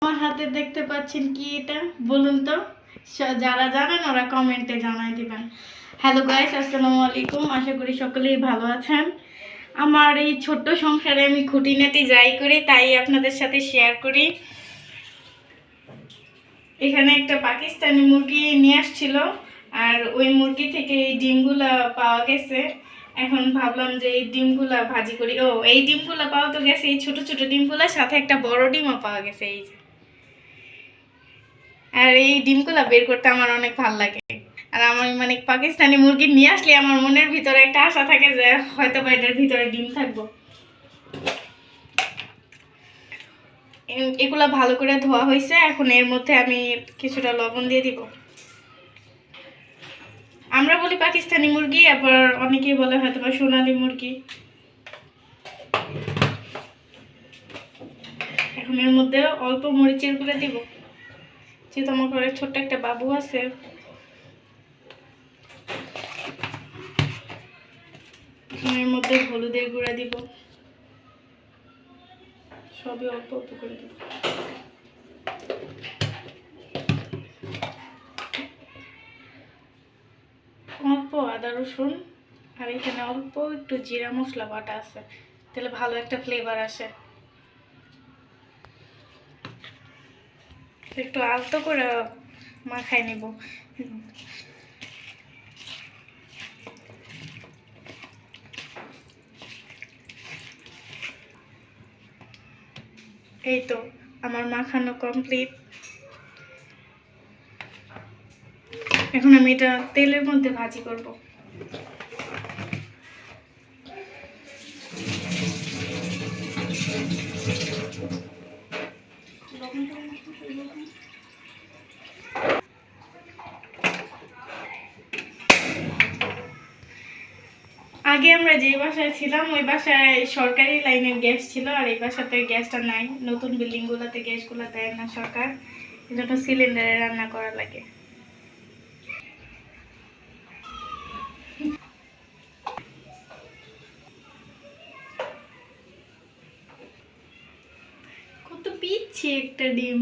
আমার হাতে দেখতে পাচ্ছেন কি এটা বলুন তো, যারা জানেন ওরা কমেন্টে জানাই দিবেন। হ্যালো গাইস, আসসালামু আলাইকুম। আশা করি সকলেই ভালো আছেন। আমার এই ছোট্ট সংসারে আমি খুঁটিনাটি যাই করি তাই আপনাদের সাথে শেয়ার করি। এখানে একটা পাকিস্তানি মুরগি নিয়ে আসছিল, আর ওই মুরগি থেকে এই ডিমগুলা পাওয়া গেছে। এখন ভাবলাম যে এই ডিমগুলা ভাজি করি। এই ডিমগুলা পাওয়া তো গেছে, এই ছোট ছোট ডিমগুলার সাথে একটা বড় ডিমও পাওয়া গেছে। এই যে, আর এই ডিমগুলা বের করতে আমার অনেক ভালো লাগে। আর আমার মানে পাকিস্তানি মুরগি নিয়ে আসলে আমার মনের ভিতরে একটা আশা থাকে যে হয়তো বা এটার ভিতরে ডিম থাকবো। এগুলা ভালো করে ধোয়া হয়েছে। এখন এর মধ্যে আমি কিছুটা লবণ দিয়ে দিব। আমরা বলি পাকিস্তানি মুরগি, আবার অনেকেই বলে হয়তো বা সোনালী মুরগি। এখন এর মধ্যে অল্প মরিচের গুঁড়া দিব, যেহেতু আমার ঘরে ছোট্ট একটা বাবু আছে। এর মধ্যে হলুদের গুঁড়া দিব, সবই অল্প অল্প করে দিব। অল্প আদা রসুন, আর এখানে অল্প একটু জিরা মশলা বাটা আছে, তাহলে ভালো একটা ফ্লেভার আসে। একটু আলতো করে মাখাই নেব। এই তো আমার মাখানো কমপ্লিট। এখন আমি এটা তেলের মধ্যে ভাজি করব। আগে আমরা যে বাসায় ছিলাম ওই বাসায় সরকারি লাইনের গ্যাস ছিল, আর এই বাসাতে গ্যাসটা নাই। নতুন বিল্ডিং গুলাতে গ্যাসগুলো দেয় না সরকার, এই জন্য সিলিন্ডারে রান্না করা লাগে। কত পিচ্ছি একটা ডিম।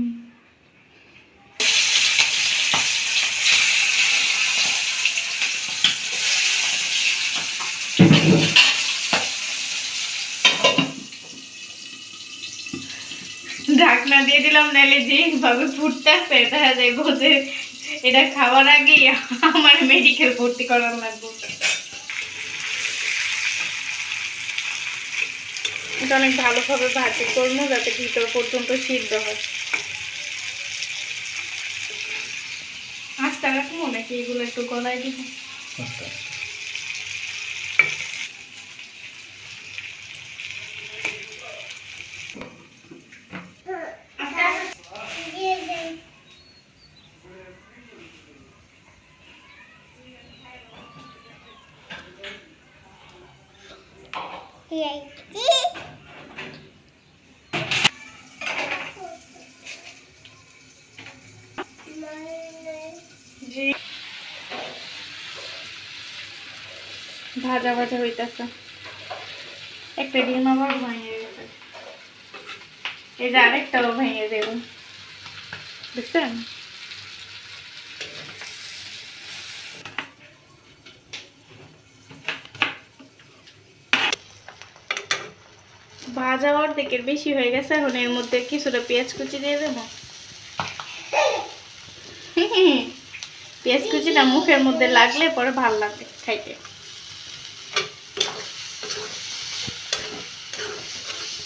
ঢাকনা দিয়ে দিলাম, নাহলে যেভাবে ফুটতেছে দেখা যায় বোঝে এটা খাওয়ার আগে আমার মেডিকেল ভর্তি করার লাগবে। এটা অনেক ভালোভাবে ভাজি করবো যাতে ভিতর পর্যন্ত সিদ্ধ হয়। আস্তে রাখবো নাকি এগুলো একটু গলায় দিব? ভাজা ভাজা হইতেছে। একটা ডিম আবার ভেঙে গেছে, এই যে আরেকটাও ভেঙে দেব, বুঝছেন? ভাজা অর্ধেকের বেশি হয়ে গেছে। এখন এর মধ্যে কিছুটা পেঁয়াজ কুচি দিয়ে দেবো। পেঁয়াজ কুচিটা মুখের মধ্যে লাগলে পরে ভালো লাগে খাইতে।